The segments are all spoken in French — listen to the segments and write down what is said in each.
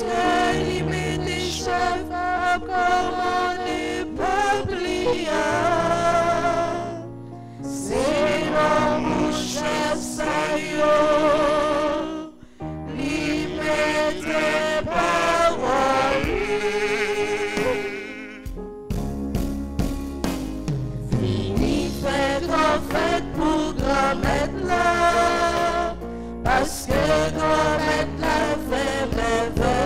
que il met des chefs à commander peuple. C'est mon chef Sayo, il met des paroles. Fini fait en fait pour grand-mère là, parce que grand-mère là fait merveille.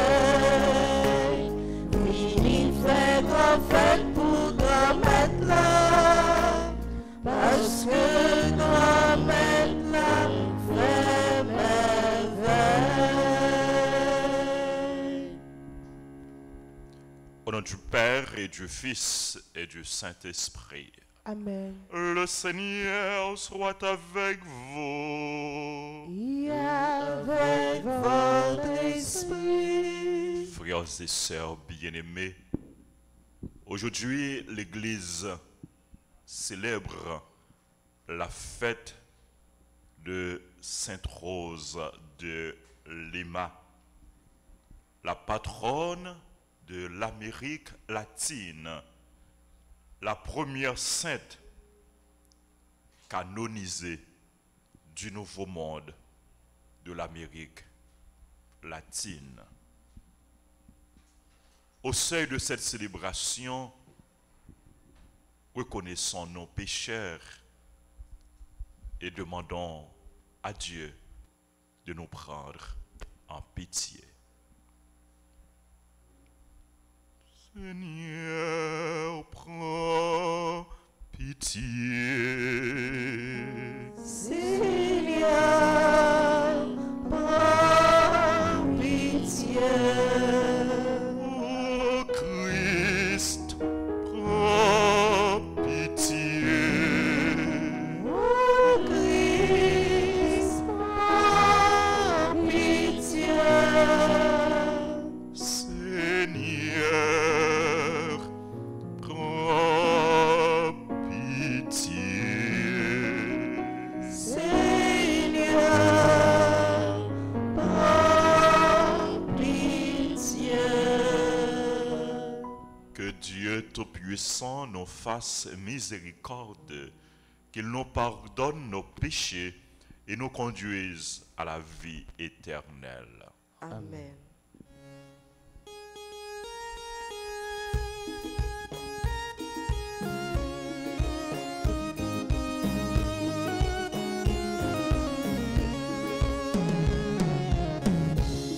Fini fait en fait pour grand-mère là, parce que grand-mère là fait merveille. Au nom du Père et du Fils et du Saint-Esprit. Amen. Le Seigneur soit avec vous. Et avec votre esprit. Frères et sœurs bien-aimés, aujourd'hui l'Église célèbre la fête de Sainte Rose de Lima, la patronne de l'Amérique latine, la première sainte canonisée du Nouveau Monde de l'Amérique latine. Au seuil de cette célébration, reconnaissons nos pécheurs et demandons à Dieu de nous prendre en pitié. Seigneur, prends pitié. Seigneur, prends pitié. Oh Christ, prends pitié. Oh Christ, prends pitié. Seigneur, prends pitié. Seigneur, prends pitié. Que Dieu Tout-Puissant nous fasse miséricorde, qu'il nous pardonne nos péchés et nous conduise à la vie éternelle. Amen.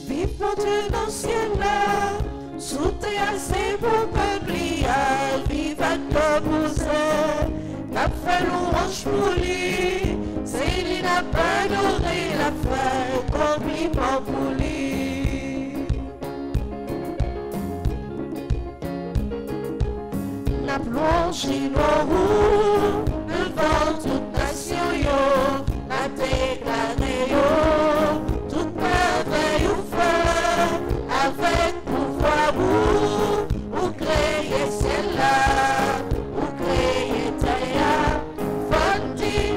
Vive notre Dieu dans le ciel là, sous terre c'est pour peuple, vive à toi pour ça, n'a fait louange pour lui, c'est lui n'a pas adoré la fête, compliment pour lui. N'a plongé l'eau devant toute nation, yo, n'a déclaré yo, toute merveille ou fait, avec pouvoir ou créer celle-là, ou créer terre, fondit,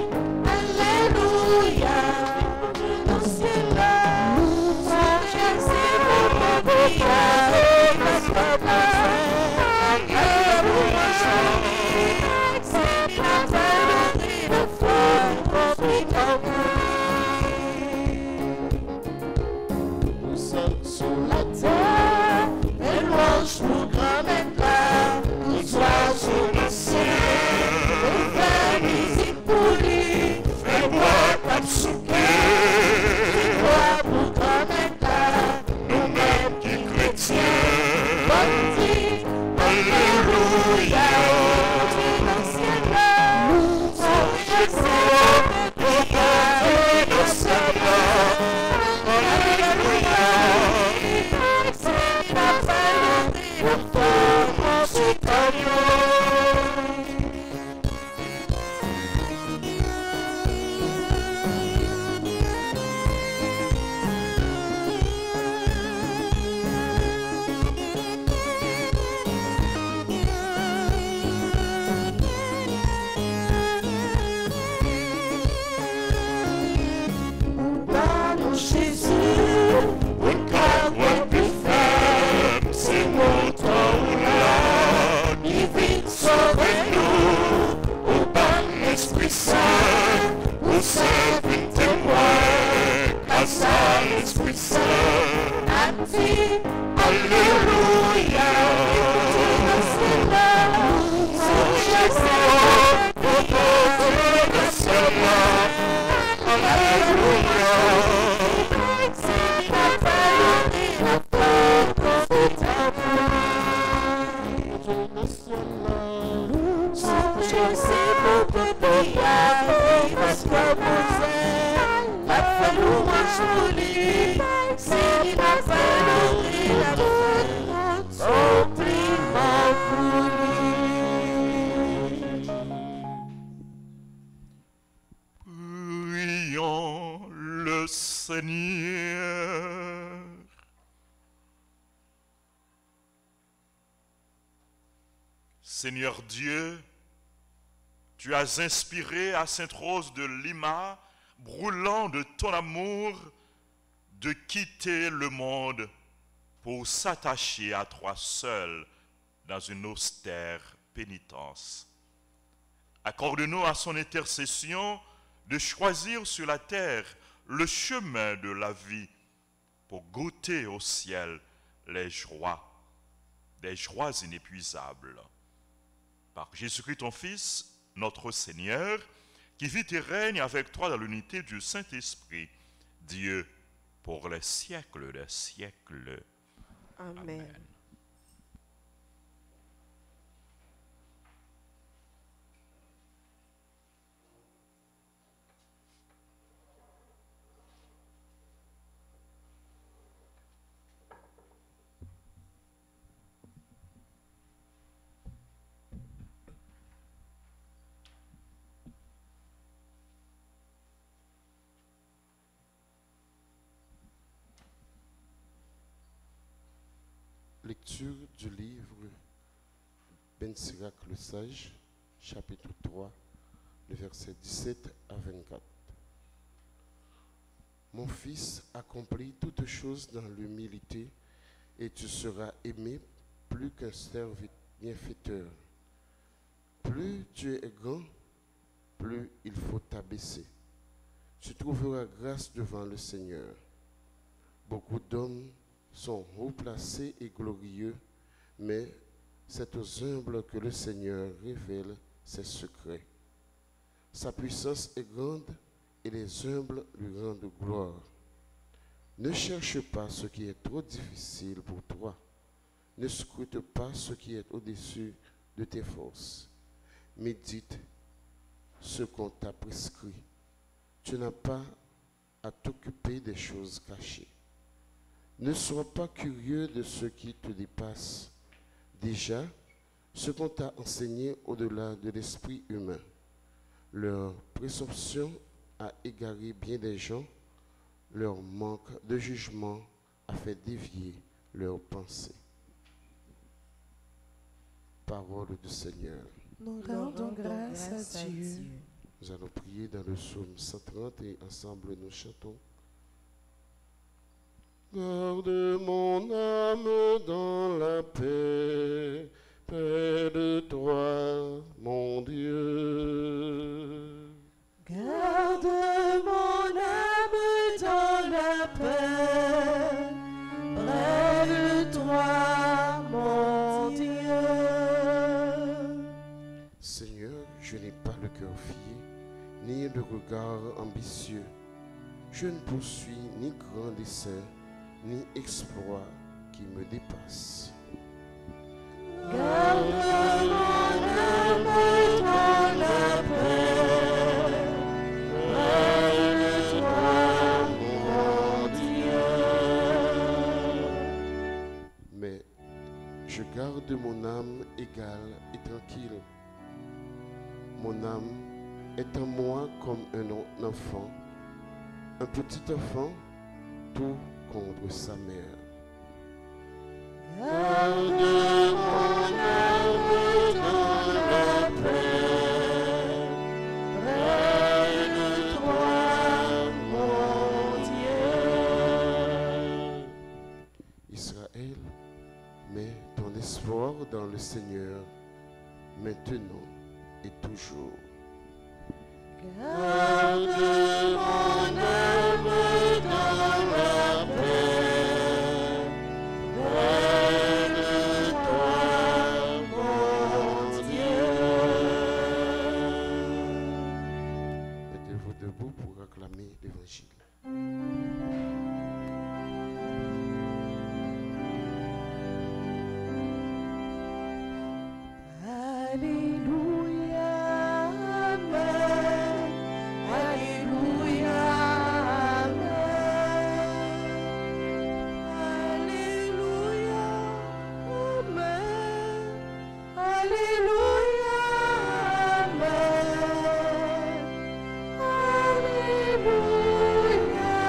alléluia, dans ce ciel-là, son Dieu c'est mon peuple, et notre peuple, alléluia, c'est la paix de feu, profitons nous sommes sur la terre, et louange pour grand-mère là, nous sois sur le ciel, et fais musique pour lui, fais-moi comme souquet, fais-moi pour grand-mère là, nous-mêmes qui chrétiens, bonne vie, alléluia, Dieu dans le ciel là, son Jésus, et nos seigneurs, alléluia. Seigneur. Seigneur Dieu, tu as inspiré à Sainte Rose de Lima, brûlant de ton amour, de quitter le monde pour s'attacher à toi seul dans une austère pénitence. Accorde-nous à son intercession de choisir sur la terre le chemin de la vie pour goûter au ciel les joies, des joies inépuisables. Par Jésus-Christ ton Fils, notre Seigneur, qui vit et règne avec toi dans l'unité du Saint-Esprit, Dieu, pour les siècles des siècles. Amen. Amen. Lecture du livre Ben Sirac le Sage, chapitre 3, le verset 17 à 24. Mon fils, accomplis toutes choses dans l'humilité, et tu seras aimé plus qu'un bienfaiteur. Plus tu es grand, plus il faut t'abaisser. Tu trouveras grâce devant le Seigneur. Beaucoup d'hommes sont haut placés et glorieux, mais c'est aux humbles que le Seigneur révèle ses secrets. Sa puissance est grande et les humbles lui rendent gloire. Ne cherche pas ce qui est trop difficile pour toi. Ne scrute pas ce qui est au-dessus de tes forces. Médite ce qu'on t'a prescrit. Tu n'as pas à t'occuper des choses cachées. Ne sois pas curieux de ce qui te dépasse. Déjà, ce qu'on t'a enseigné au-delà de l'esprit humain. Leur présomption a égaré bien des gens. Leur manque de jugement a fait dévier leurs pensées. Parole du Seigneur. Nous rendons grâce à Dieu. Nous allons prier dans le psaume 130 et ensemble nous chantons. Garde mon âme dans la paix, près de toi, mon Dieu. Garde mon âme dans la paix, près de toi, mon Dieu. Seigneur, je n'ai pas le cœur fié, ni le regard ambitieux. Je ne poursuis ni grand dessein, ni exploit qui me dépasse. Garde mon âme dans la paix, près de toi, mon Dieu. Mais je garde mon âme égale et tranquille. Mon âme est en moi comme un enfant, un petit enfant, tout contre sa mère. Garde mon âme dans la paix, près de toi, mon Dieu. Israël, mets ton espoir dans le Seigneur, maintenant et toujours. Garde mon âme dans la paix, près de toi, mon Dieu. Mettez-vous debout pour acclamer l'Évangile. Alléluia, Amen. Alléluia, Amen. Alléluia, Amen. Alléluia, Amen. Alléluia,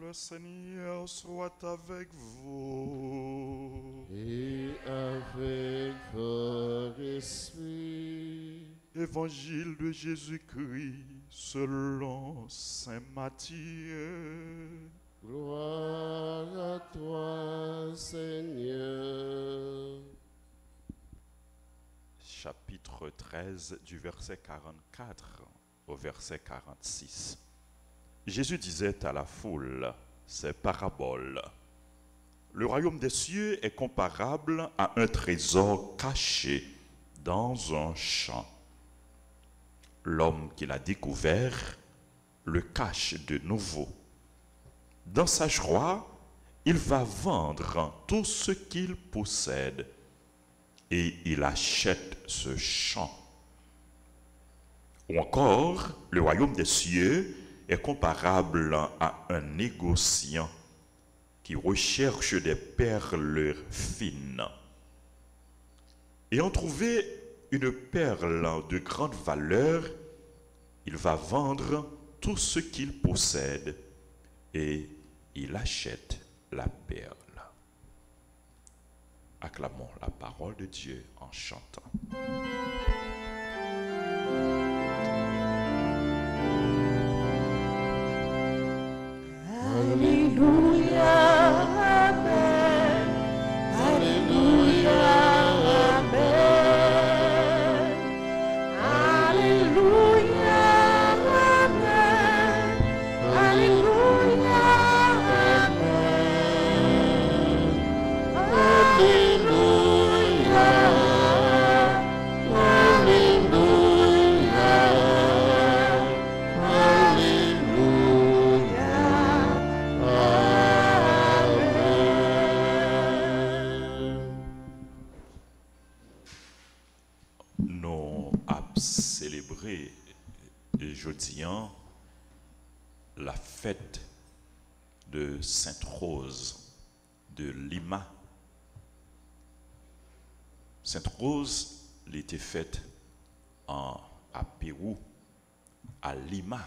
Le Seigneur soit avec vous. Et avec votre esprit. Évangile de Jésus-Christ selon saint Matthieu. Gloire à toi, Seigneur. Chapitre 13 du verset 44 au verset 46. Jésus disait à la foule ces paraboles. Le royaume des cieux est comparable à un trésor caché dans un champ. L'homme qui l'a découvert le cache de nouveau. Dans sa joie, il va vendre tout ce qu'il possède et il achète ce champ. Ou encore, le royaume des cieux est comparable à un négociant qui recherche des perles fines. Ayant trouvé une perle de grande valeur, il va vendre tout ce qu'il possède et il achète la perle. Acclamons la parole de Dieu en chantant. Alléluia, Amen. Alléluia, Amen. Alléluia, Amen. Alléluia, Amen. Alléluia, Nous avons célébré jeudi la fête de Sainte Rose de Lima. Sainte Rose elle était faite à Pérou, à Lima.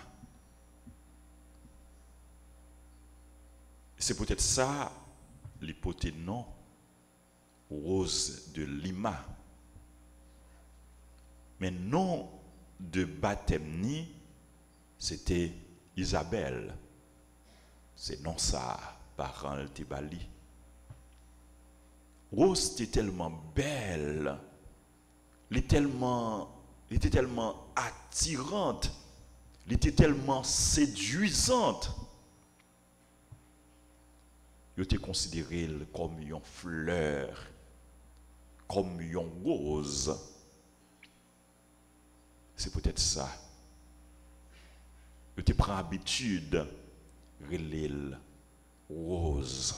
C'est peut-être ça l'hypothèse non Rose de Lima. Mais nom de baptême c'était Isabelle. C'est non ça, parent de Tibali. Rose était tellement belle, elle était tellement attirante, elle était tellement séduisante. Elle était considérée comme une fleur, comme une rose. C'est peut-être ça. Je te prends habitude, relève rose.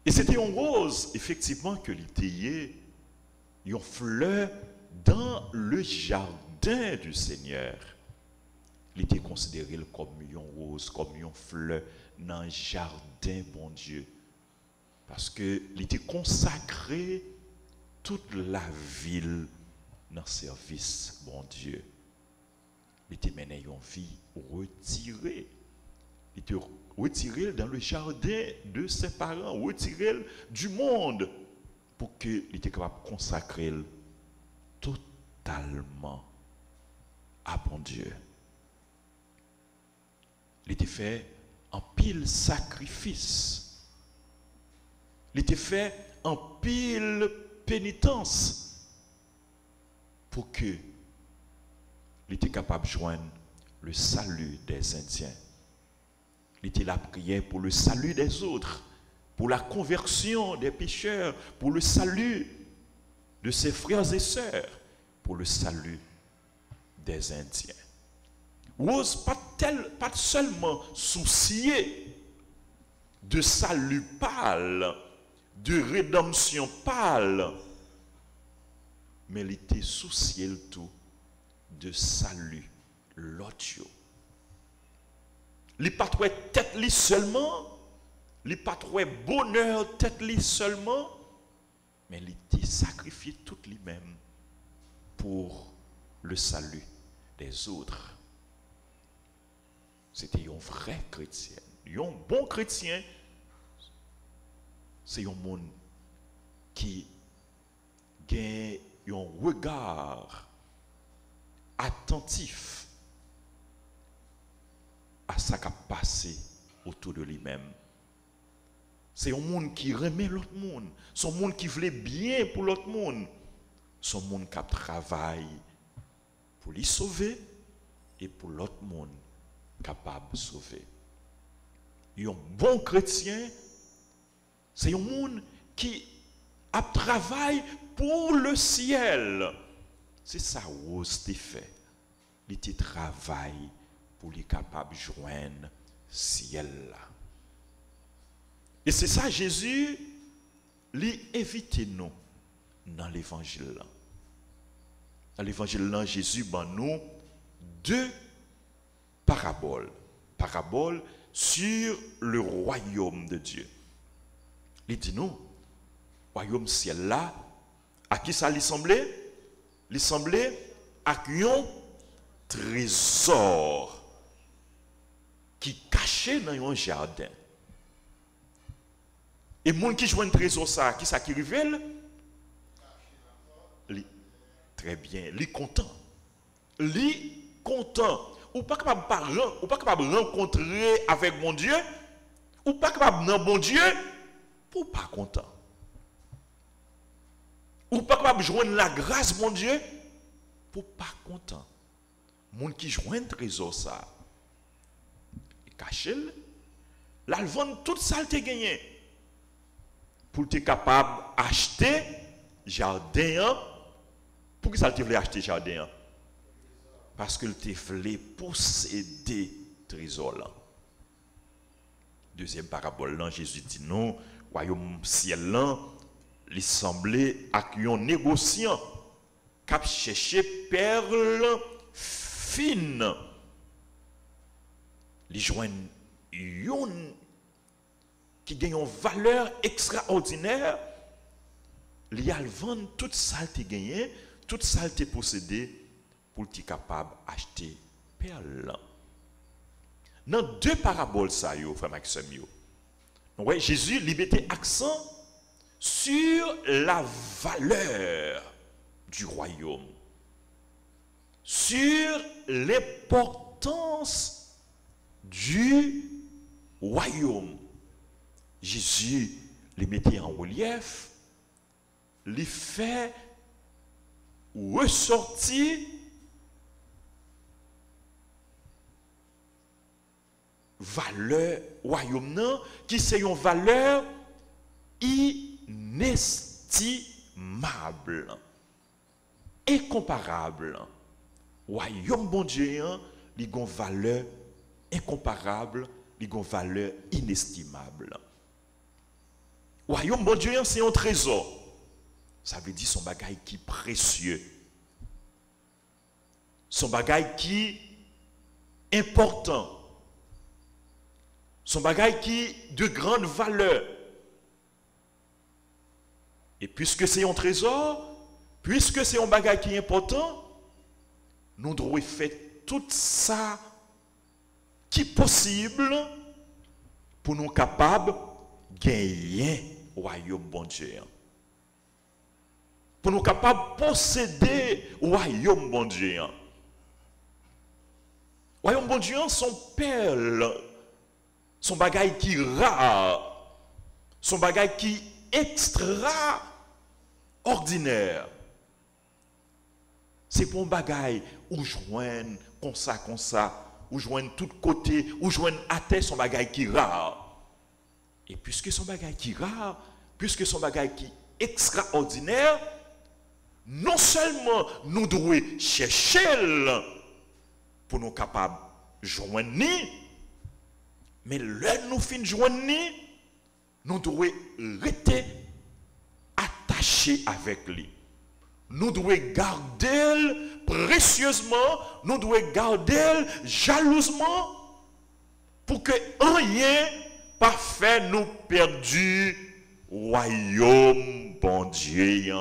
Et c'était une rose, effectivement, que l'était une fleur dans le jardin du Seigneur. Il était considéré comme une rose, comme une fleur dans le jardin, bon Dieu. Parce qu'il était consacré toute la ville dans le service, bon Dieu. Il était mené une vie retirée. Il était retiré dans le jardin de ses parents, retiré du monde, pour qu'il était capable de consacrer totalement à bon Dieu. Il était fait en pile sacrifice. Il était fait en pile pénitence pour que il était capable de joindre le salut des Indiens. Il était là prier pour le salut des autres, pour la conversion des pécheurs, pour le salut de ses frères et sœurs, pour le salut des Indiens. Rose pas seulement soucié de salut pâle, de rédemption pâle, mais il était soucié le tout de salut l'autre. Il n'est pas trouvé tête li seulement, il n'est pas trouvé bonheur tête li seulement, mais il était sacrifié tout lui-même pour le salut des autres. c'était un vrai chrétien. Un bon chrétien, c'est un monde qui a un regard attentif à ce qui a passé autour de lui-même. C'est un monde qui remet l'autre monde. C'est un monde qui voulait bien pour l'autre monde. C'est un monde qui travaille pour lui sauver et pour l'autre monde capable de sauver. Un bon chrétien, c'est un monde qui a travaillé pour le ciel. C'est ça où c'était fait. Il était travail pour les capables de joindre le ciel là. Et c'est ça Jésus lui invite nous dans l'évangile. Dans l'évangile là, Jésus ben nous deux paraboles. Paraboles sur le royaume de Dieu. Il dit nous, royaume ciel là, à qui ça lui semblait? Il semblait à un trésor qui cachait dans un jardin. Et les gens qui jouent un trésor, ça, qui révèle? Très bien, il est content. Il est content. Ou pas capable de rencontrer avec mon Dieu, ou pas capable de mon Dieu, pour pas content. Ou pas capable de joindre la grâce mon Dieu, pour pas content. Les gens qui jouent un trésor, ça, caché, là, ils vendent tout ça, ils gagné. Pour être capable d'acheter jardin. Pourquoi ça te voulait acheter jardin? Parce que tu voulais posséder trésor là. Deuxième parabole là, Jésus dit non, royaume ciel là, il semblait à un négociant qui a cherché perles fines. Il joint une qui gagne une valeur extraordinaire. Il a vendu toute ça qu'il gagné, toute ça qu'il possédé pour être capable d'acheter perles. Dans deux paraboles, ça, frère Maxime, ouais, Jésus lui mettait accent sur la valeur du royaume, sur l'importance du royaume. Jésus les mettait en relief, les fait ressortir valeur royaume qui c'est une valeur inestimable, incomparable. Royaume bon Dieu, il a une valeur incomparable, il a une valeur inestimable. Royaume bon Dieu, c'est un trésor. Ça veut dire son bagage qui est précieux. Son bagage qui est important. Son bagage qui est de grande valeur. Et puisque c'est un trésor, puisque c'est un bagage qui est important, nous devons faire tout ça qui est possible pour nous capables de gagner le royaume bon Dieu. Pour nous capables de posséder le royaume bon Dieu. Le royaume bon Dieu, son perle, son bagage qui est rare, son bagage qui est extraordinaire. C'est pour un bagage où joignent comme ça, où joignent tout côté, où joignent à terre son bagage qui est rare. Et puisque son bagage qui est rare, puisque son bagage qui est extraordinaire, non seulement nous devons chercher pour nous capables de joindre, mais là nous finissons joindre, nous devons rester attachés avec lui. Nous devons garder précieusement, nous devons garder jalousement pour que rien pas fait nous perdre royaume bon Dieu,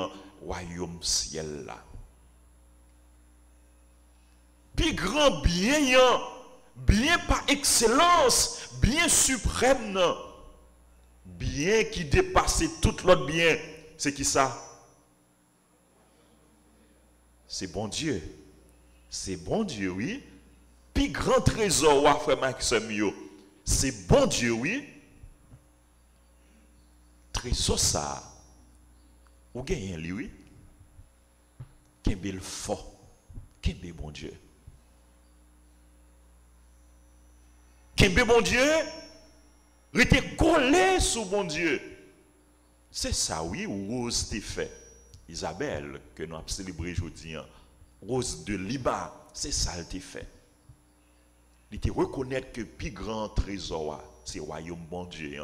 royaume ciel là. Puis grand bien, bien par excellence, bien suprême, bien qui dépasse tout l'autre bien. C'est qui ça? C'est bon Dieu. C'est bon Dieu, oui. Puis grand trésor, frère Maxime, c'est bon Dieu, oui. Trésor ça. Ou gagne lui, oui. Qu'un bel fort. Qu'un bel bon Dieu. Qu'un bel bon Dieu. Rester collé sous bon Dieu. C'est ça, oui, Rose t'est fait. Isabelle, que nous avons célébré aujourd'hui, Rose de Liba, c'est ça elle t'est fait. Il te reconnaître que le plus grand trésor, c'est le royaume bon Dieu.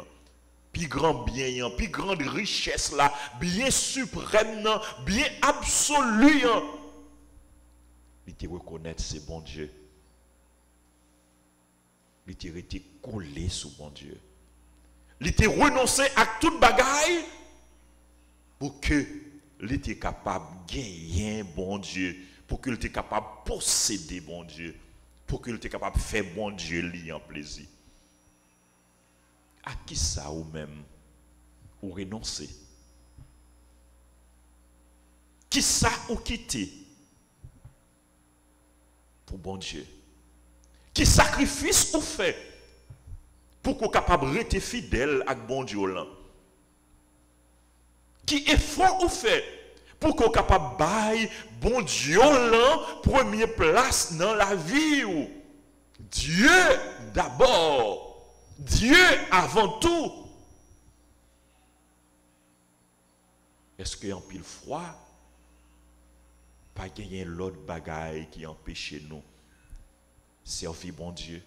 Plus grand bien, plus grande richesse là, bien suprême, bien absolu. Il te reconnaître c'est bon Dieu. Il te été collé sous bon Dieu. Il te renoncé à toute bagaille pour que il était capable de gagner bon Dieu, pour qu'il était capable de posséder bon Dieu, pour qu'il était capable de faire bon Dieu lui en plaisir. À qui ça ou même ou renoncer? Qui ça ou quitter pour bon Dieu? Qui sacrifice ou fait pour qu'on soit capable de rester fidèle à bon Dieu là? Qui effort ou fait pour qu'on soit capable de bailler bon Dieu là première place dans la vie? Dieu d'abord. Dieu avant tout. Est-ce qu'il y a un pile froid? Pas gagner l'autre bagaille qui empêche nous servir bon Dieu.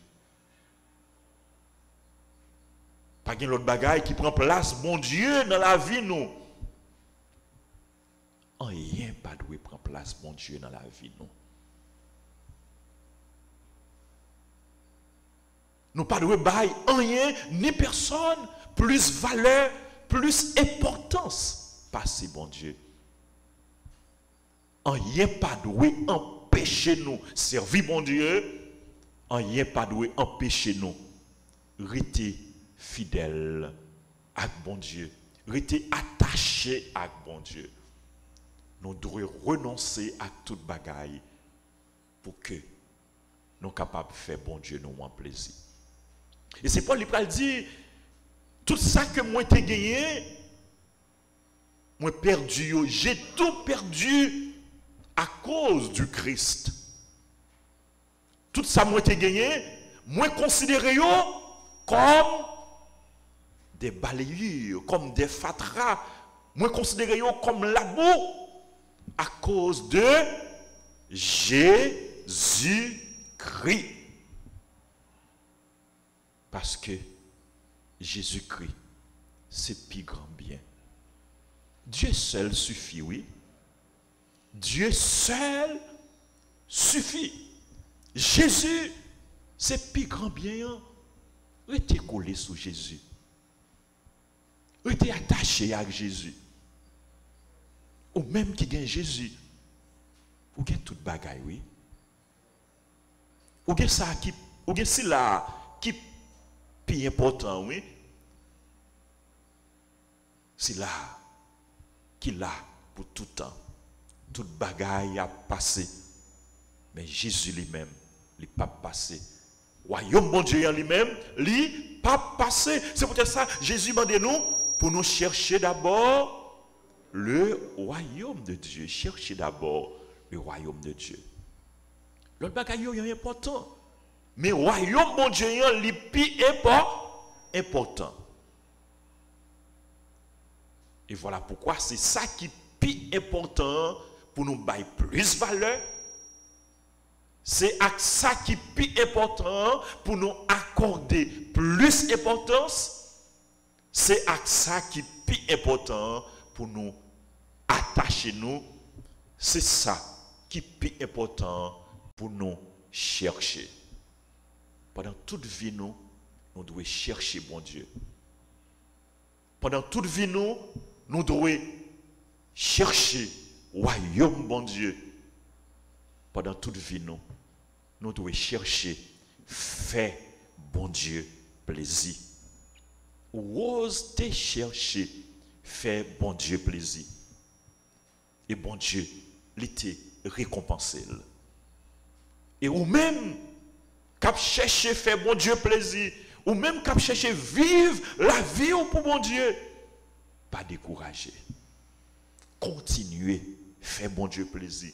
Pas gagner l'autre bagaille qui prend place bon Dieu dans la vie nous. Rien pas doit prendre place bon Dieu dans la vie nous. Nous pas de bail rien ni personne plus valeur, plus importance passer bon Dieu. Rien pas de empêcher nous servir bon Dieu. Rien pas de empêcher nous rester fidèles à bon Dieu, rester attachés à bon Dieu. Nous devons renoncer à toute bagaille pour que nous soyons capables de faire bon Dieu nous en plaisir. Et c'est Paul qui dit, tout ça que moi j'ai gagné, moi perdu, j'ai tout perdu à cause du Christ. Tout ça moi j'ai gagné, moi considéré comme des balayures, comme des fatras, moi considéré comme la boue à cause de Jésus-Christ. Parce que Jésus-Christ, c'est plus grand bien. Dieu seul suffit, oui. Dieu seul suffit. Jésus, c'est plus grand bien. Restez collé sous Jésus. Restez attaché à Jésus. Ou même qui gagne Jésus. Ou gagne toute bagaille, oui. Ou gagne ça qui, ou gagne si là qui plus important, oui. C'est là qu'il a pour tout temps. Toute bagaille a passé. Mais Jésus lui-même, il n'a pas passé. Royaume bon Dieu lui-même, il n'a pas passé. C'est pour ça Jésus m'a dit nous pour nous chercher d'abord le royaume de Dieu. Chercher d'abord le royaume de Dieu. L'autre bagaille est important. Mais le royaume bon Dieu est plus important. Et voilà pourquoi c'est ça qui est plus important pour nous bailler plus valeur. C'est ça qui est plus important pour nous accorder plus d'importance. C'est ça qui est plus important pour nous attacher nous. C'est ça qui est plus important pour nous chercher. Pendant toute vie, nous devons chercher bon Dieu. Pendant toute vie, nous devons chercher royaume bon Dieu. Pendant toute vie, nous devons chercher fais bon Dieu plaisir. Ose te chercher, fais bon Dieu plaisir. Et bon Dieu, il était récompensé. Et ou même, cap chercher faire bon Dieu plaisir, ou même cap chercher vivre la vie pour bon Dieu, pas décourager. Continuez, faire bon Dieu plaisir.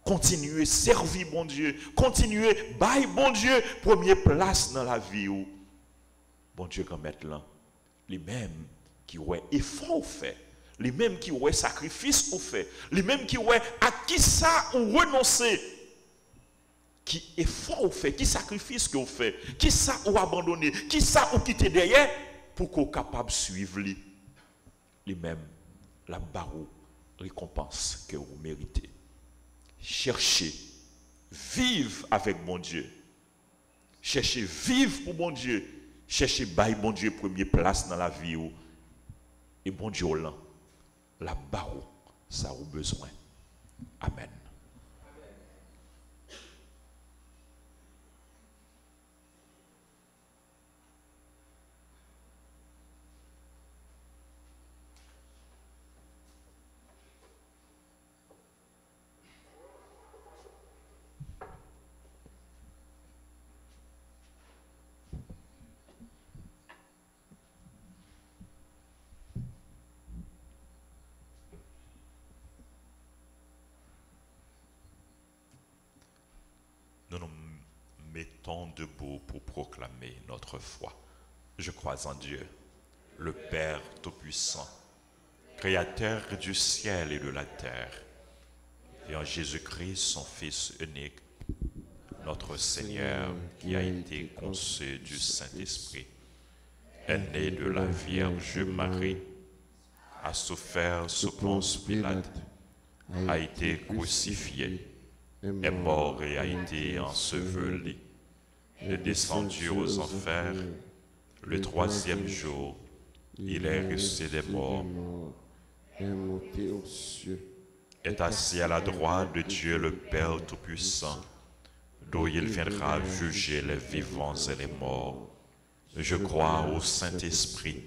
Continuez, servir bon Dieu. Continuez, bailler bon Dieu, première place dans la vie. Où bon Dieu quand mettre là, les mêmes qui ont effort fait, les mêmes qui ont sacrifice ou fait, les mêmes qui ont à qui ça ou renoncé, qui effort ou fait, qui sacrifice que vous fait, qui ça ou abandonné, qui ça ou quitter derrière pour qu'on soit capable de suivre les mêmes la barreau récompense que vous méritez. Cherchez, vivre avec mon Dieu. Cherchez, vivre pour mon Dieu. Cherchez, bailler bon Dieu première place dans la vie. Et bon Dieu, là, la barreau, ça a besoin. Amen. Nous nous mettons debout pour proclamer notre foi. Je crois en Dieu, le Père Tout-Puissant, Créateur du ciel et de la terre, et en Jésus-Christ, son Fils unique, notre Seigneur, qui a été conçu du Saint-Esprit, est né de la Vierge Marie, a souffert sous Ponce Pilate, a été crucifié, est mort et a été enseveli, est descendu aux enfers, le troisième jour, il est ressuscité des morts, est monté aux cieux, est assis à la droite de Dieu le Père Tout-Puissant, d'où il viendra juger les vivants et les morts. Je crois au Saint-Esprit,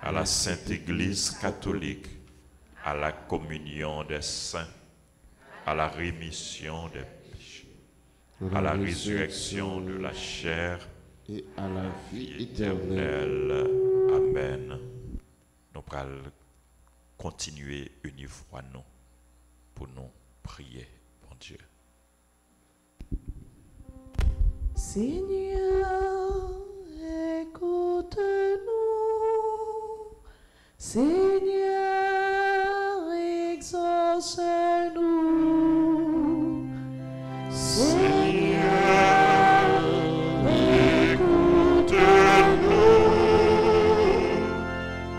à la Sainte Église catholique, à la communion des saints, à la rémission des péchés, à la résurrection de la chair et à la vie éternelle. éternelle. Amen. Nous allons continuer une fois nous pour nous prier, bon Dieu. Seigneur, écoute-nous. Seigneur, exauce-nous. Seigneur, écoute-nous.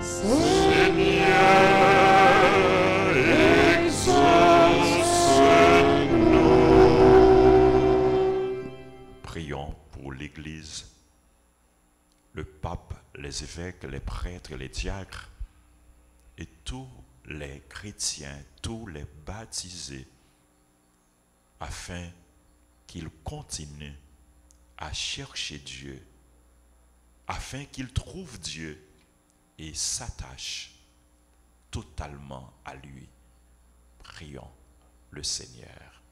Seigneur, exauce-nous. Prions pour l'Église, le pape, les évêques, les prêtres, les diacres et tous les chrétiens, tous les baptisés, afin qu'ils continuent à chercher Dieu, afin qu'ils trouvent Dieu et s'attachent totalement à lui. Prions le Seigneur.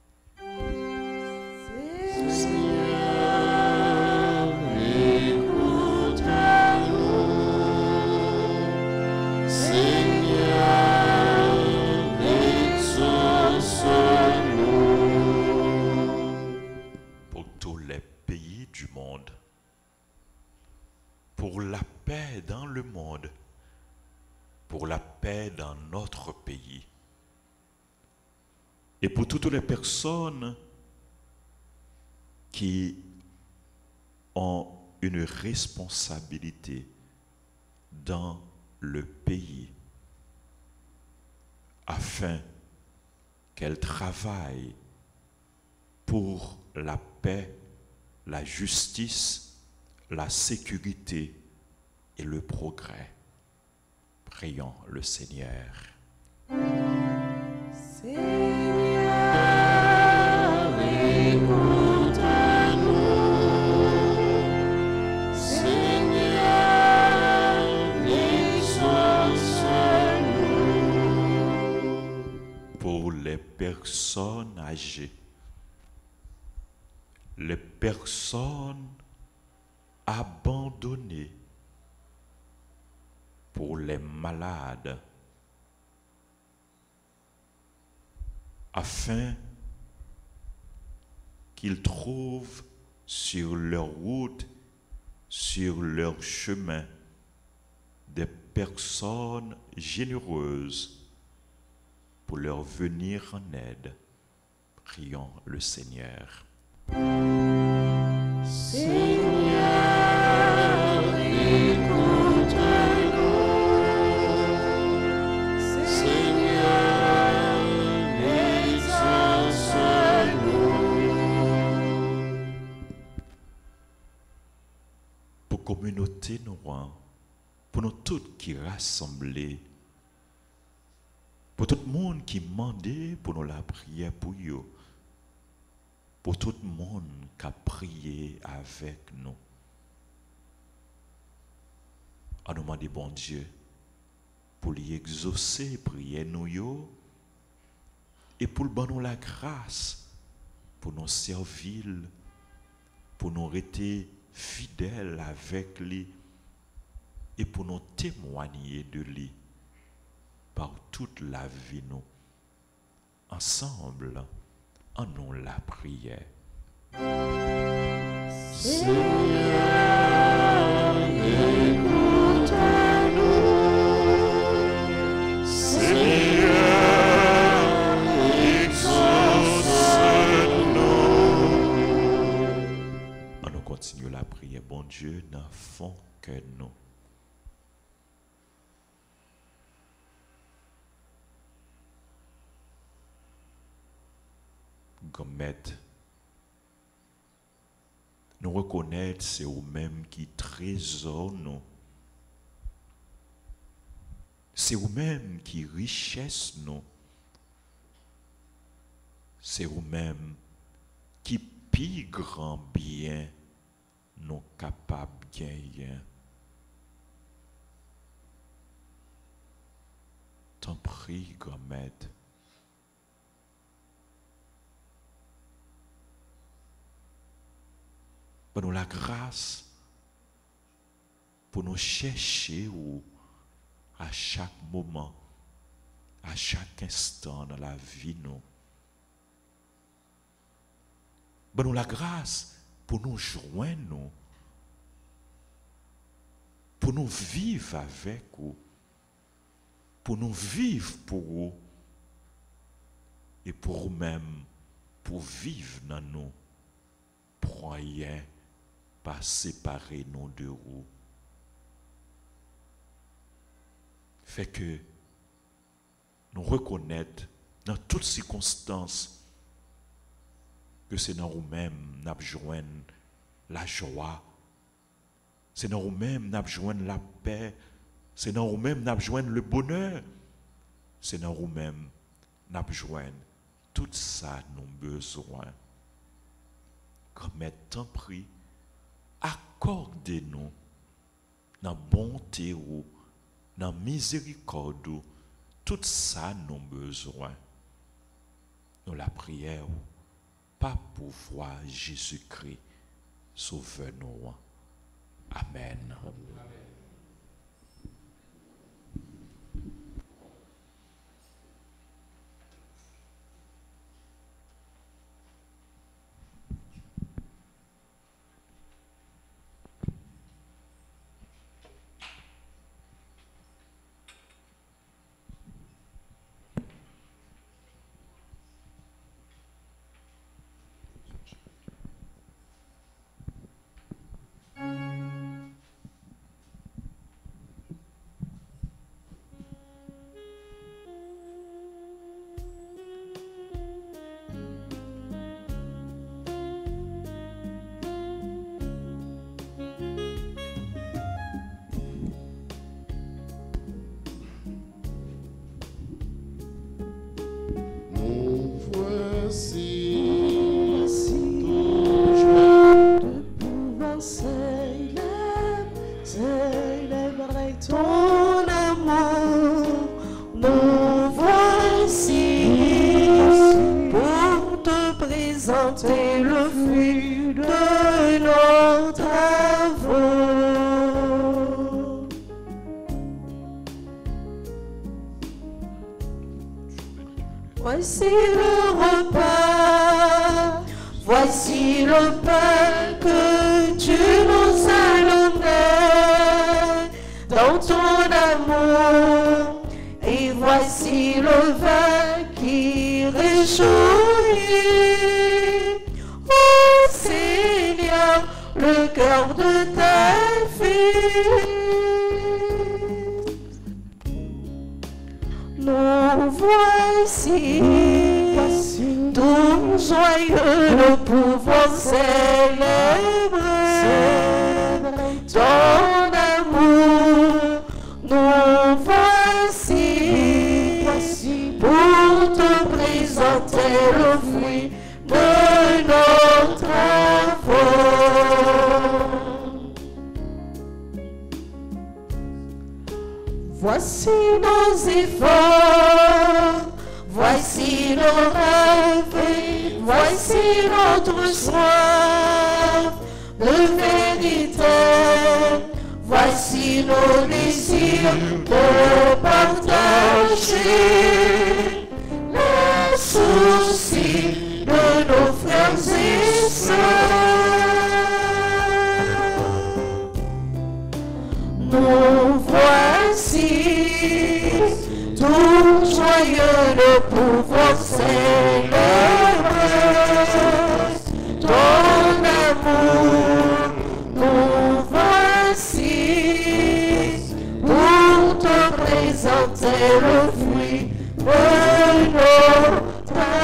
Pour tous les pays du monde, pour la paix dans le monde, pour la paix dans notre pays, et pour toutes les personnes qui ont une responsabilité dans le pays, afin qu'elles travaillent pour la paix, la justice, la sécurité et le progrès. Prions le Seigneur. Seigneur, écoute-nous. personnes âgées, les personnes abandonnées, pour les malades, afin qu'ils trouvent sur leur route, sur leur chemin, des personnes généreuses pour leur venir en aide. Prions le Seigneur. Seigneur, écoute-nous. Seigneur, exauce-nous. Pour communauté noire, pour nous tous qui rassemblés, pour tout le monde qui demandait pour nous la prière pour eux, pour tout le monde qui a prié avec nous. On nous demande, bon Dieu, pour lui exaucer prière nous yo, et pour le donner la grâce, pour nous servir, pour nous rester fidèles avec lui, et pour nous témoigner de lui par toute la vie nous. Ensemble, en nous la prière. Seigneur, écoute-nous. Seigneur, exauce-nous. On nous continue la prière. Bon Dieu, dans le fond que nous. Gommette, nous reconnaître c'est vous-même qui trésor nous. C'est vous-même qui richesse nous. C'est vous-même qui plus grand bien nous capables de gagner. T'en prie, Gommette. Pour nous la grâce, pour nous chercher à chaque moment, à chaque instant dans la vie nous. Pour nous la grâce, pour nous joindre nous, pour nous vivre avec vous, pour nous vivre pour vous, et pour vous-même, pour vivre dans nous, croyez. Pas séparer nous de vous. Fait que nous reconnaître dans toutes circonstances que c'est dans nous-mêmes nous joignons la joie, c'est dans nous-mêmes nous joignons la paix, c'est dans nous-mêmes nous joignons le bonheur, c'est dans nous-mêmes nous joignons tout ça nous besoin. Comme tant pris, accordez-nous dans bonté ou dans miséricorde tout ça nous besoin. Nous la prière pas pour voir Jésus-Christ sauveur nous. Amen. Amen. Ton amour, nous voici. présenter le fruit de nos travaux. Voici le repas, voici le pain que tu nous as donné dans ton amour, et voici le vin qui réjouit. Oh Seigneur, le cœur de ta fille. Nous voici, tout joyeux, nous pouvons célébrer ton amour. Nous voici, pour te présenter le fruit de nos travaux. Voici nos efforts, voici nos rêves, voici notre soif de vérité. Voici nos désirs de partager les soucis de nos frères et sœurs. Nous voici, tout joyeux, nous pouvons célébrer ton amour. Nous voici, pour te présenter le fruit de nos travaux.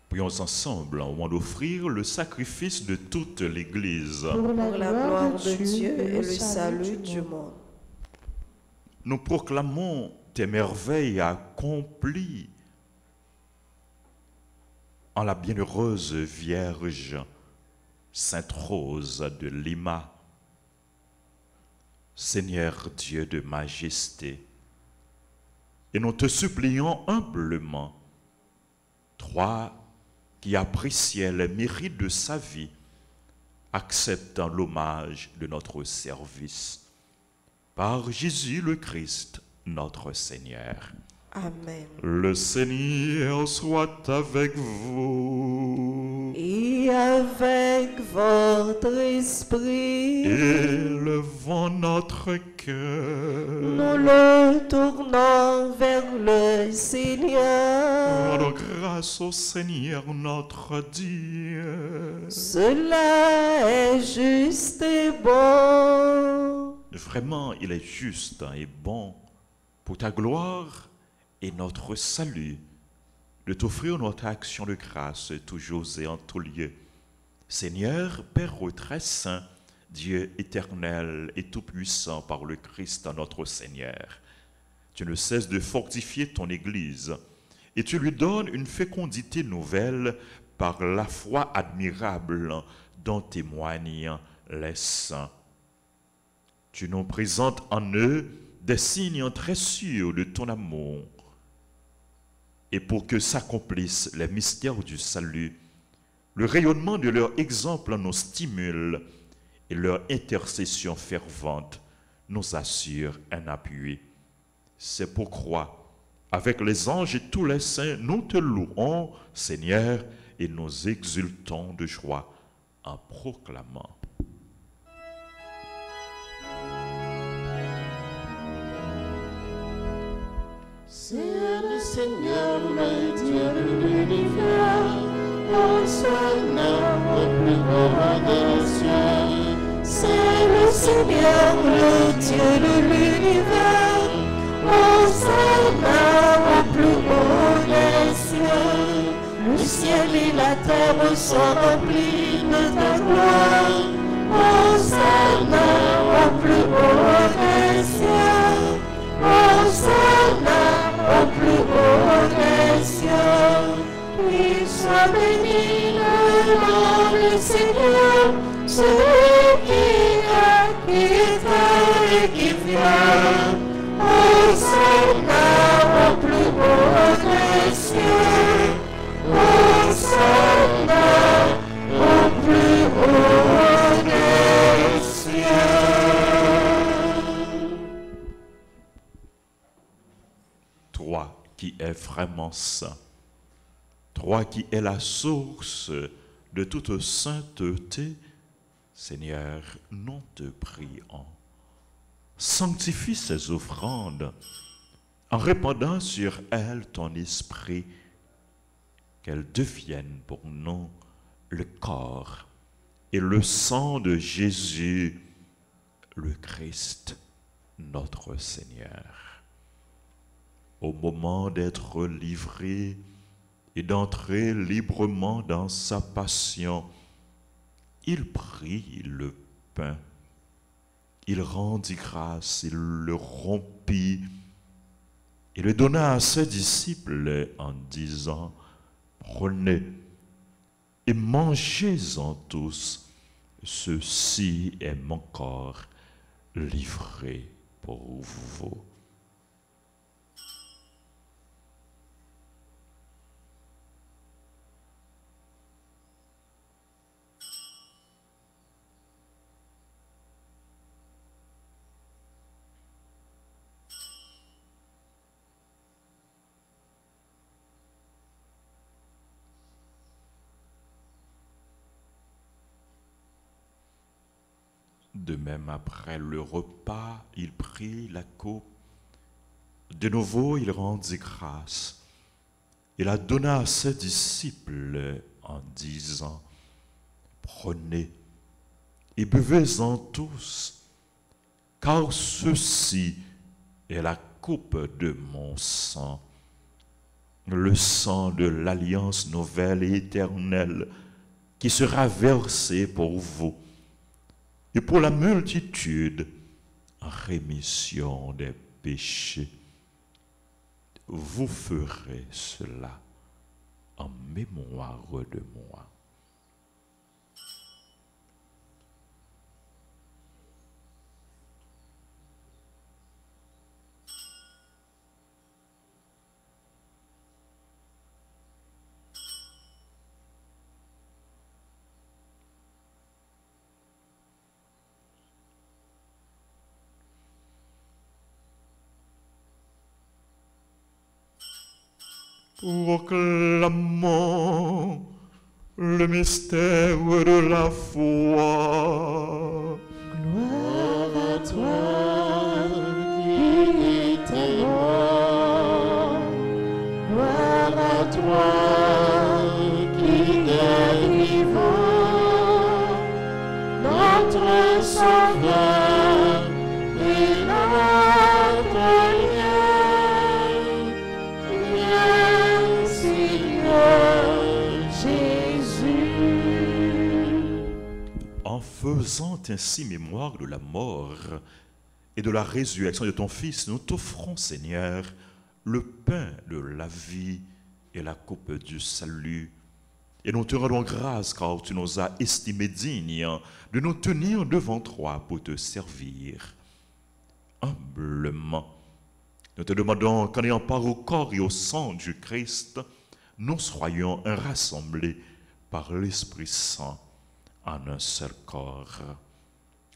Prions ensemble au moment d'offrir le sacrifice de toute l'Église. Pour la gloire de Dieu et le salut du monde. Nous proclamons tes merveilles accomplies en la bienheureuse Vierge Sainte Rose de Lima. Seigneur Dieu de majesté, et nous te supplions humblement, toi qui appréciais les mérites de sa vie, acceptant l'hommage de notre service. Par Jésus le Christ, notre Seigneur. Amen. Le Seigneur soit avec vous. Et avec votre esprit, Élevons notre cœur. nous le tournons vers le Seigneur. Rendons grâce au Seigneur notre Dieu. Cela est juste et bon. Vraiment, il est juste et bon pour ta gloire et notre salut de t'offrir notre action de grâce toujours et en tout lieu. Seigneur, Père très saint, Dieu éternel et tout-puissant par le Christ notre Seigneur, tu ne cesses de fortifier ton Église et tu lui donnes une fécondité nouvelle par la foi admirable dont témoignent les saints. Tu nous présentes en eux des signes très sûrs de ton amour. Et pour que s'accomplissent les mystères du salut, le rayonnement de leur exemple nous stimule et leur intercession fervente nous assure un appui. C'est pourquoi, avec les anges et tous les saints, nous te louons, Seigneur, et nous exultons de joie en proclamant. C'est le Seigneur, le Dieu de l'univers, Hosanna au plus haut des cieux. C'est le Seigneur, le Dieu de l'univers. Hosanna au plus haut des cieux. Le ciel et la terre sont remplis de ta gloire. Hosanna au plus haut des cieux. Hosanna au plus haut des cieux. Qu'il soit béni le nom du Seigneur, celui qui est et qui vient. Hosanna au plus haut des cieux. Hosanna au plus haut des cieux. Toi qui es vraiment saint, toi qui es la source de toute sainteté, Seigneur, nous te prions. Sanctifie ces offrandes en répandant sur elles ton esprit, qu'elles deviennent pour nous le corps et le sang de Jésus, le Christ, notre Seigneur. Au moment d'être livré et d'entrer librement dans sa passion, il prit le pain, il rendit grâce, il le rompit et le donna à ses disciples en disant, prenez et mangez-en tous, ceci est mon corps livré pour vous. De même, après le repas, il prit la coupe. De nouveau, il rendit grâce. Il la donna à ses disciples en disant, prenez et buvez-en tous, car ceci est la coupe de mon sang, le sang de l'alliance nouvelle et éternelle qui sera versé pour vous et pour la multitude en rémission des péchés. Vous ferez cela en mémoire de moi. Proclamons le mystère de la foi. Gloire à toi qui était mort. Gloire à toi qui est vivant. Notre Sauveur et notre lien, Seigneur Jésus. En faisant ainsi mémoire de la mort et de la résurrection de ton Fils, nous t'offrons, Seigneur, le pain de la vie et la coupe du salut. Et nous te rendons grâce car tu nous as estimés dignes de nous tenir devant toi pour te servir. Humblement, nous te demandons qu'en ayant part au corps et au sang du Christ, nous soyons rassemblés par l'Esprit Saint en un seul corps.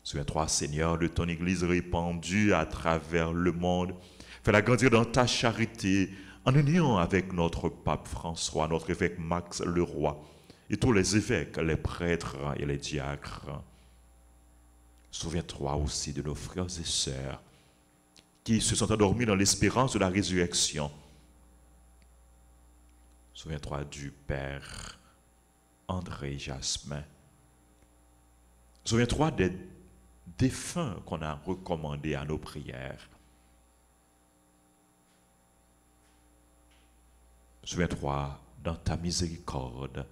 Souviens-toi, Seigneur, de ton Église répandue à travers le monde. Fais-la grandir dans ta charité, en union avec notre pape François, notre évêque Max Leroy, et tous les évêques, les prêtres et les diacres. Souviens-toi aussi de nos frères et sœurs qui se sont endormis dans l'espérance de la résurrection. Souviens-toi du Père André Jasmin. Souviens-toi des défunts qu'on a recommandés à nos prières. Souviens-toi dans ta miséricorde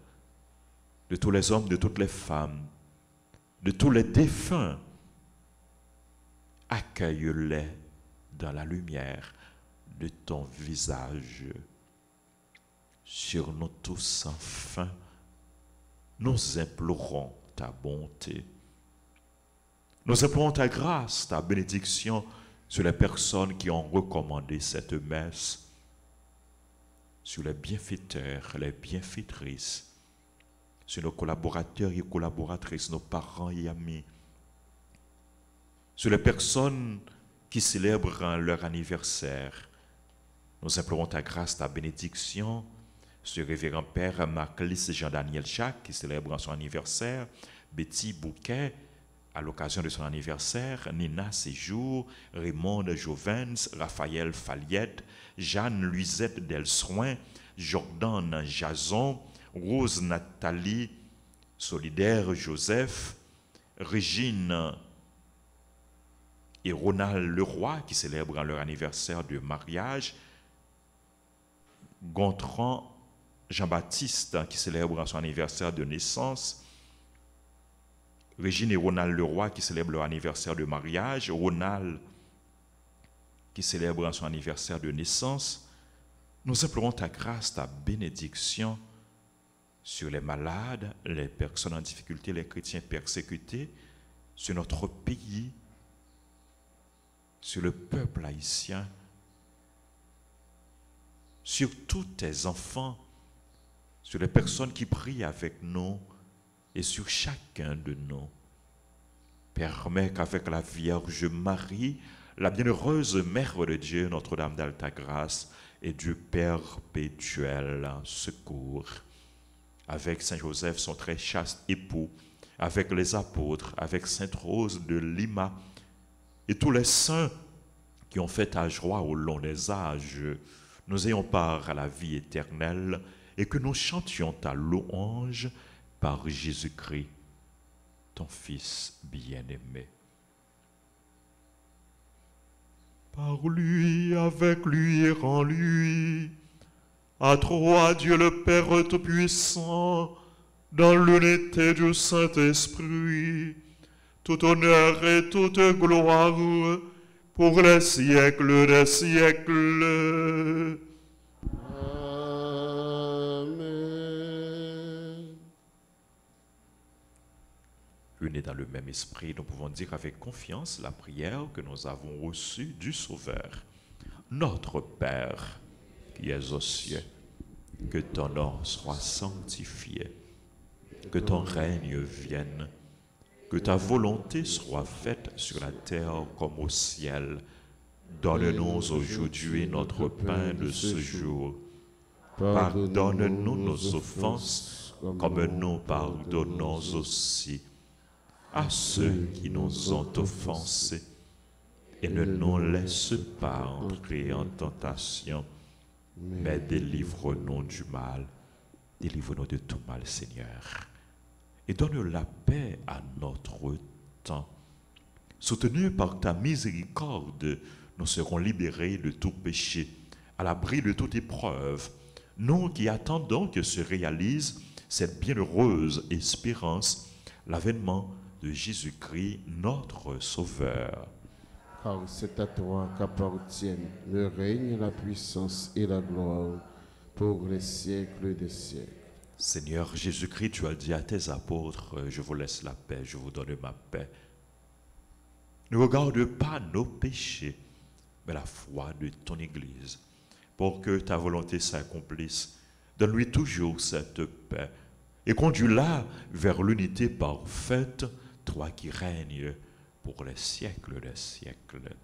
de tous les hommes, de toutes les femmes, de tous les défunts. Accueille-les dans la lumière de ton visage. Sur nous tous, enfin, nous implorons ta bonté. Nous implorons ta grâce, ta bénédiction sur les personnes qui ont recommandé cette messe, sur les bienfaiteurs, les bienfaitrices, sur nos collaborateurs et collaboratrices, nos parents et amis, sur les personnes qui célèbrent leur anniversaire. Nous implorons ta grâce, ta bénédiction sur le révérend Père Marc-Lys Jean-Daniel Jacques qui célèbre son anniversaire, Betty Bouquet à l'occasion de son anniversaire, Nina Séjour, Raymond Jovens, Raphaël Faliette, Jeanne Luisette Delsoin, Jordan Jason, Rose Nathalie, Solidaire Joseph, Régine et Ronald Leroy qui célèbrent leur anniversaire de mariage, Gontran Jean-Baptiste qui célèbre son anniversaire de naissance, Régine et Ronald Leroy qui célèbrent leur anniversaire de mariage, Ronald qui célèbre son anniversaire de naissance. Nous implorons ta grâce, ta bénédiction sur les malades, les personnes en difficulté, les chrétiens persécutés, sur notre pays, sur le peuple haïtien, sur tous tes enfants, sur les personnes qui prient avec nous et sur chacun de nous. Permets qu'avec la Vierge Marie, la bienheureuse Mère de Dieu, Notre-Dame d'Alta-Grâce et Dieu perpétuel secours, avec Saint Joseph, son très chaste époux, avec les apôtres, avec Sainte Rose de Lima et tous les saints qui ont fait ta joie au long des âges, nous ayons part à la vie éternelle et que nous chantions ta louange par Jésus-Christ, ton Fils bien-aimé. Par lui, avec lui et en lui, à toi, Dieu le Père Tout-Puissant, dans l'unité du Saint-Esprit, tout honneur et toute gloire pour les siècles des siècles. Amen. Unis dans le même esprit, nous pouvons dire avec confiance la prière que nous avons reçue du Sauveur. Notre Père, qui es aux cieux, que ton nom soit sanctifié, que ton règne vienne, que ta volonté soit faite sur la terre comme au ciel. Donne-nous aujourd'hui notre pain de ce jour. Pardonne-nous nos offenses, comme nous pardonnons aussi à ceux qui nous ont offensés. Et ne nous laisse pas entrer en tentation, mais délivre-nous du mal. Délivre-nous de tout mal, Seigneur. Et donne la paix à notre temps. Soutenus par ta miséricorde, nous serons libérés de tout péché, à l'abri de toute épreuve. Nous qui attendons que se réalise cette bienheureuse espérance, l'avènement de Jésus-Christ, notre Sauveur. Car c'est à toi qu'appartiennent le règne, la puissance et la gloire pour les siècles des siècles. Seigneur Jésus-Christ, tu as dit à tes apôtres, je vous laisse la paix, je vous donne ma paix. Ne regarde pas nos péchés, mais la foi de ton Église, pour que ta volonté s'accomplisse. Donne-lui toujours cette paix et conduis-la vers l'unité parfaite, toi qui règnes pour les siècles des siècles.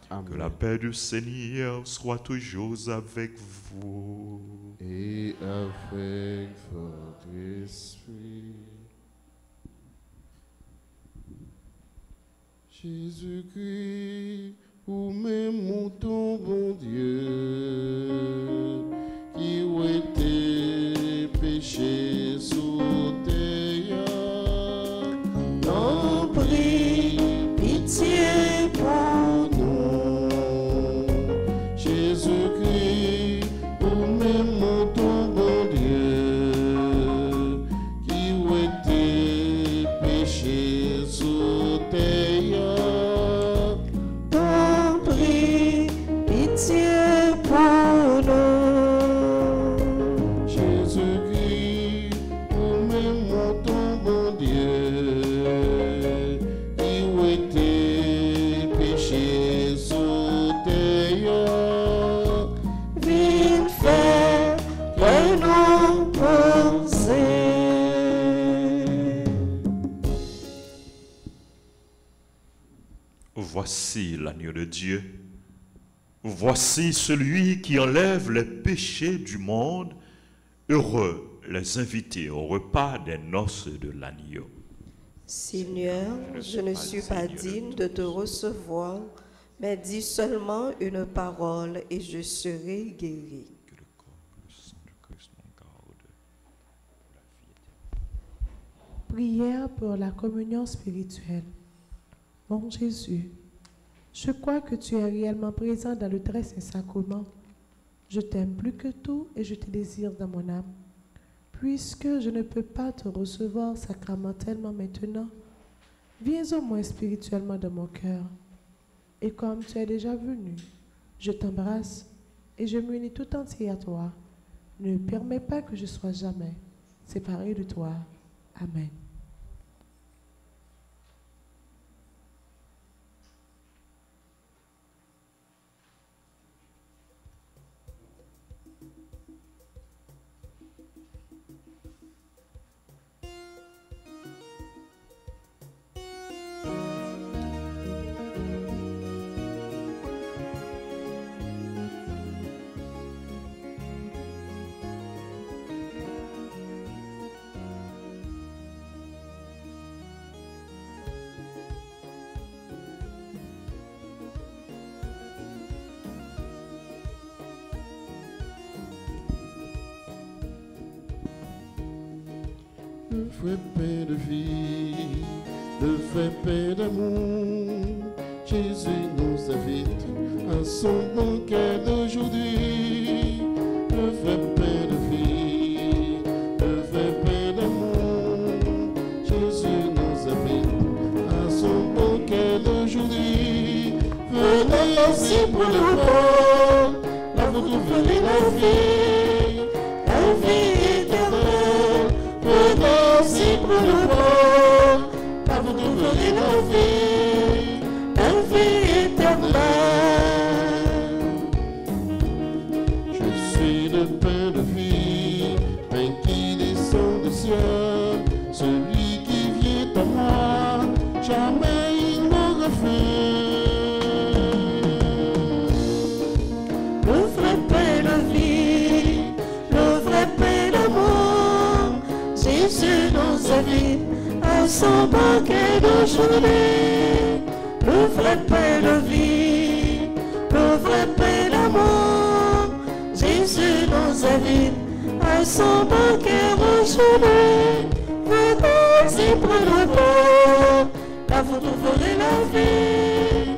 Amen. Que la paix du Seigneur soit toujours avec vous. Et avec votre esprit. Jésus-Christ, où même ton bon Dieu, qui était péché sous terre, T'en prie, pitié pour nous. Jésus-Christ, où même ton bon Dieu, qui était péché sous terre, T'en prie, pitié voici l'agneau de Dieu. Voici celui qui enlève les péchés du monde. Heureux les invités au repas des noces de l'agneau. Seigneur, je ne suis pas digne de te recevoir, mais dis seulement une parole et je serai guéri. Que le corps et le sang de Christ nous garde pour la vie éternelle. Prière pour la communion spirituelle. Mon Jésus, je crois que tu es réellement présent dans le très saint sacrement. Je t'aime plus que tout et je te désire dans mon âme. Puisque je ne peux pas te recevoir sacramentellement maintenant, viens au moins spirituellement dans mon cœur. Et comme tu es déjà venu, je t'embrasse et je m'unis tout entier à toi. Ne permets pas que je sois jamais séparé de toi. Amen. Le vrai pain de vie, le vrai pain d'amour, Jésus nous invite à son banquet d'aujourd'hui. Le vrai pain de vie, le vrai pain d'amour, Jésus nous invite à son banquet d'aujourd'hui. Venez ici pour le pain, là vous trouverez la vie éternelle. Venez ici pour le pain, là vous trouverez la vie éternelle. Je suis le pain de vie, pain qui descend du ciel. Celui qui vient à moi, jamais il n'aura faim. Le vrai pain de vie, le vrai pain d'amour, Jésus nous invite à son banquet d'aujourd'hui. Le vrai pain de vie, le vrai pain d'amour, Jésus nous invite à son banquet d'aujourd'hui. Venez y prendre le pain, là vous trouverez la vie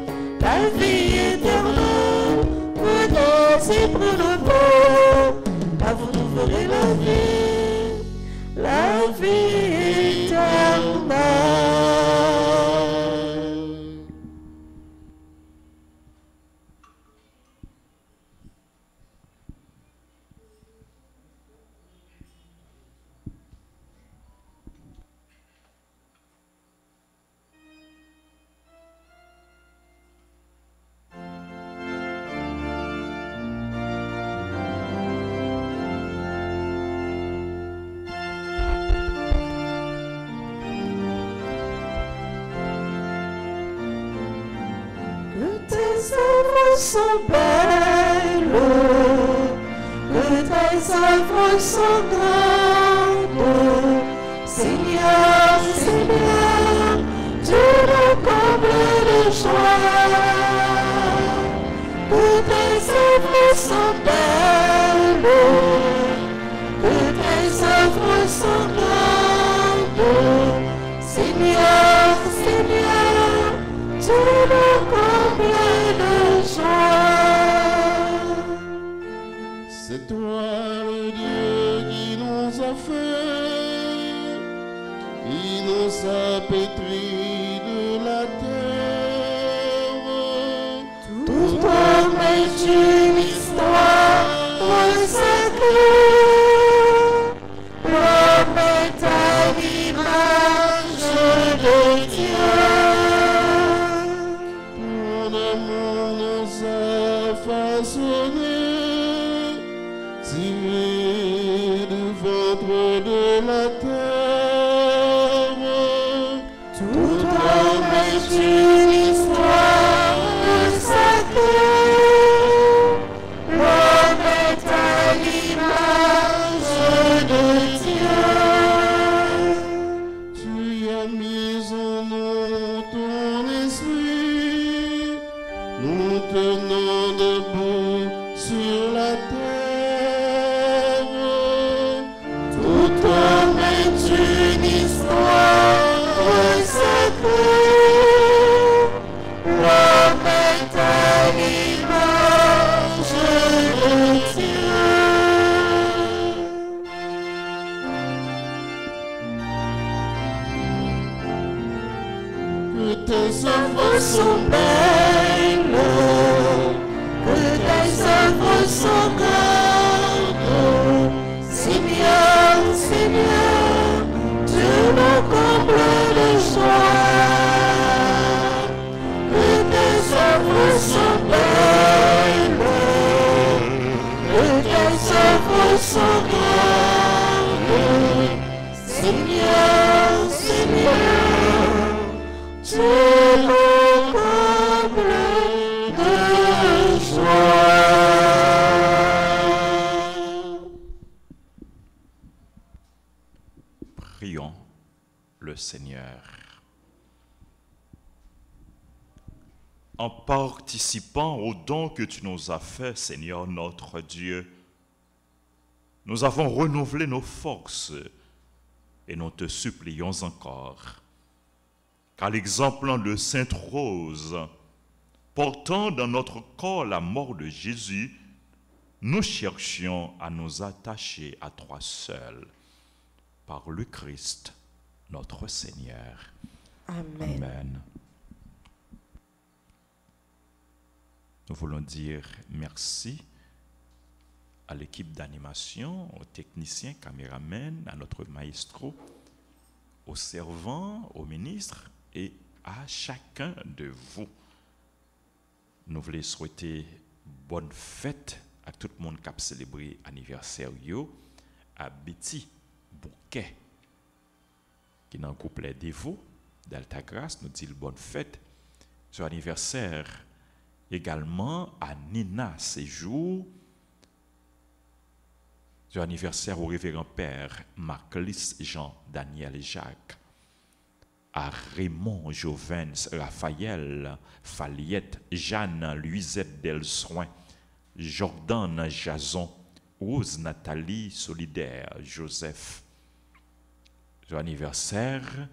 éternelle. Venez y prendre le pain, là vous trouverez la vie éternelle. Sont belles, que tes œuvres sont grandes. Seigneur, Seigneur, tu nous combles de joie. Que tes œuvres sont belles, que tes œuvres sont grandes. Seigneur, Seigneur, tu nous combles de joie. C'est toi le Dieu qui nous a fait, qui nous a pétris de la terre. Tout homme est une histoire consacrée. L'homme est à l'image de Dieu. Ton amour nous a façonnés, tirés du ventre de la terre. Tout homme est une histoire que tes œuvres sont belles, que tes œuvres sont grandes. Seigneur, Seigneur, tu nous combles de joie, que tes œuvres sont belles, que tes œuvres sont grandes. Seigneur, Seigneur, tu nous combles de joie. Prions le Seigneur. En participant au don que tu nous as fait, Seigneur notre Dieu, nous avons renouvelé nos forces et nous te supplions encore qu'à l'exemple de Sainte Rose, portant dans notre corps la mort de Jésus, nous cherchions à nous attacher à toi seuls, par le Christ, notre Seigneur. Amen. Amen. Nous voulons dire merci à l'équipe d'animation, aux techniciens, caméramens, à notre maestro, aux servants, aux ministres et à chacun de vous. Nous voulons souhaiter bonne fête à tout le monde qui a célébré l'anniversaire, à Betty Bouquet, qui est dans le couplet dévot d'Alta Grâce, nous dit bonne fête. Son anniversaire également à Nina Séjour. Son anniversaire au révérend père Marclis Jean Daniel Jacques. À Raymond Jovens Raphaël Faliette Jeanne Luisette Delsoin, Jordan Jason, Rose Nathalie Solidaire Joseph. Son anniversaire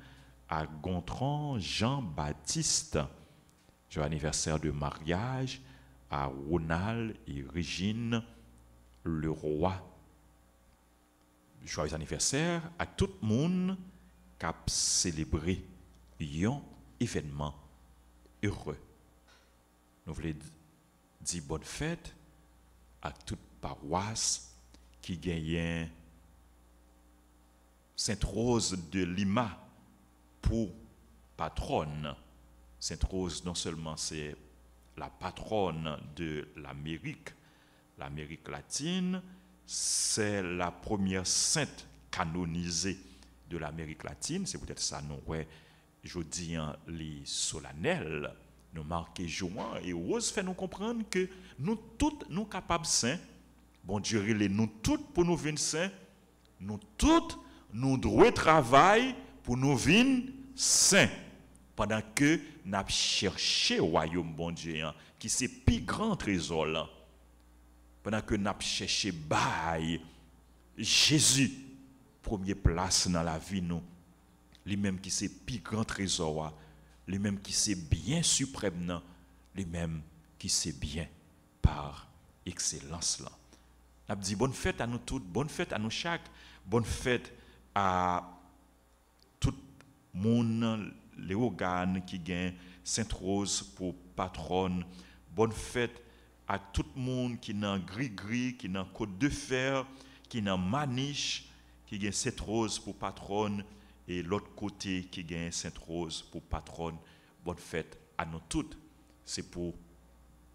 à Gontran Jean-Baptiste. Son anniversaire de mariage à Ronald et Régine Leroy. Joyeux anniversaire à tout le monde qui a célébré un événement heureux. Nous voulons dire bonne fête à toute paroisse qui gagne Sainte Rose de Lima pour patronne. Sainte Rose, non seulement c'est la patronne de l'Amérique latine, c'est la première sainte canonisée de l'Amérique latine. C'est peut-être ça, nous, je dis, les solennels, nous marquons joint, et Rose fait nous comprendre que nous tous, nous capables saints, bon Dieu, nous tous pour nous venir saints, nous tous, nous devons travailler pour nous venir saints. Pendant que nous avons cherché le royaume, bon Dieu, qui c'est le plus grand trésor là. Pendant que nous avons cherché bail Jésus, première place dans la vie, nous, lui-même qui c'est le plus grand trésor, lui-même qui c'est bien suprême, lui-même qui c'est bien par excellence là. Nous avons dit bonne fête à nous toutes, bonne fête à nous chaque, bonne fête à tout le monde. Les organes qui gagnent Sainte Rose pour patronne. Bonne fête à tout le monde qui n'a gris-gris, qui n'a côte de fer, qui n'a maniche, qui gagne Sainte Rose pour patronne, et l'autre côté qui gagne Sainte Rose pour patronne. Bonne fête à nous toutes. C'est pour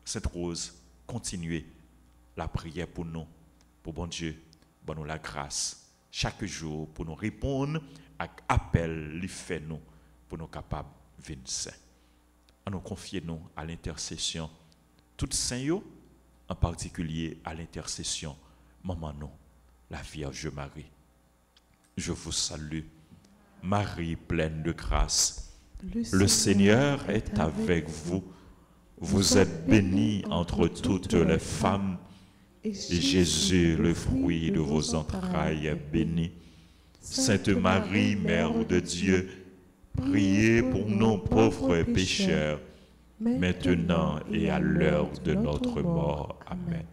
Sainte Rose continuer la prière pour nous, pour bon Dieu, bon nous la grâce chaque jour pour nous répondre à l'appel lui fait nous. Pour nous capables de venir saints. Nous confions à l'intercession, toutes saints, en particulier à l'intercession, maman nous, la Vierge Marie. Je vous salue, Marie pleine de grâce. Le Seigneur est avec vous. Vous êtes bénie entre toutes les femmes, et Jésus, le fruit de vos entrailles, est béni. Sainte Marie, Mère de Dieu, priez pour nous pauvres pécheurs, maintenant et à l'heure de notre mort. Amen.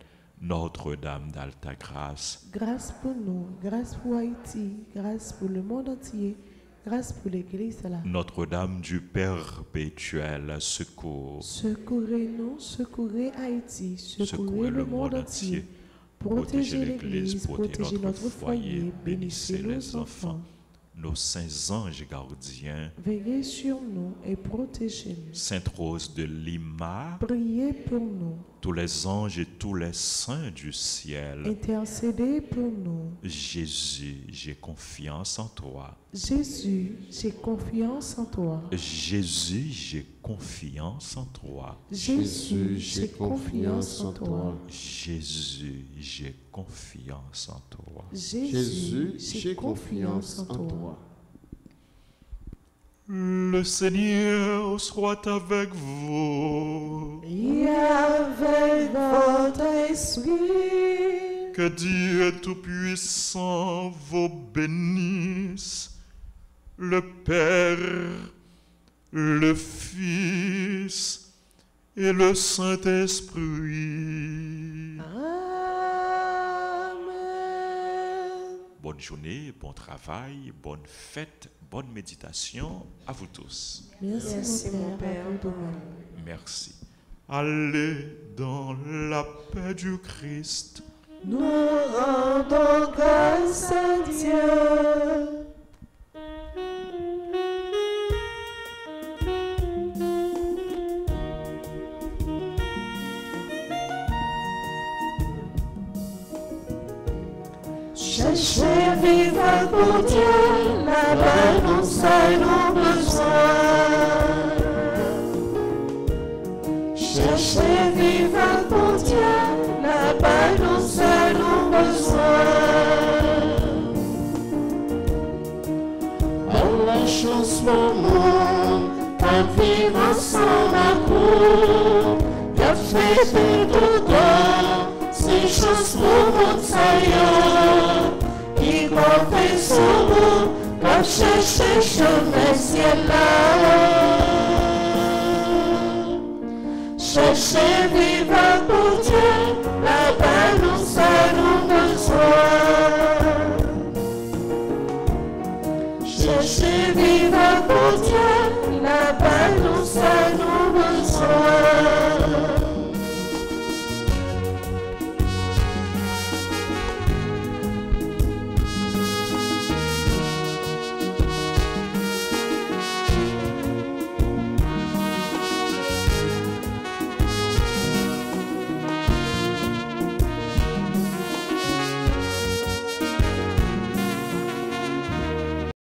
Notre-Dame d'Alta Grâce. Grâce pour nous, grâce pour Haïti, grâce pour le monde entier, Grâce pour l'Église là. Notre-Dame du Perpétuel secours. Secourez-nous, secourez Haïti, secourez le monde entier. Protégez l'Église, protégez notre foyer, bénissez nos enfants. Nos saints anges gardiens. Veillez sur nous et protégez-nous. Sainte Rose de Lima. Priez pour nous. Tous les anges et tous les saints du ciel. Intercédez pour nous. Jésus, j'ai confiance en toi. Jésus, j'ai confiance en toi. Jésus, j'ai confiance en toi. Jésus, j'ai confiance en toi. Jésus, j'ai confiance en toi. Jésus, j'ai confiance en toi. Le Seigneur soit avec vous. Et avec votre esprit. Que Dieu Tout-Puissant vous bénisse, le Père, le Fils et le Saint-Esprit. Amen. Bonne journée, bon travail, bonne fête, bonne méditation à vous tous. Merci, mon Père. À vous de même. Merci. Allez dans la paix du Christ. Nous rendons grâce à Dieu. Cherchez vivre pour Dieu, là-bas nous allons besoin. Cherchez vivre pour Dieu, là-bas nous allons besoin. À la chance pour nous, qu'à vivre ensemble à court, qu'à faire des doudons, c'est chance pour mon saillot. Qui compte sur vous, qu'à chercher chemin ciel là. Cherchez vivre pour Dieu, là-bas nous allons besoin. Cherchez vivre pour Dieu, là-bas nous allons besoin.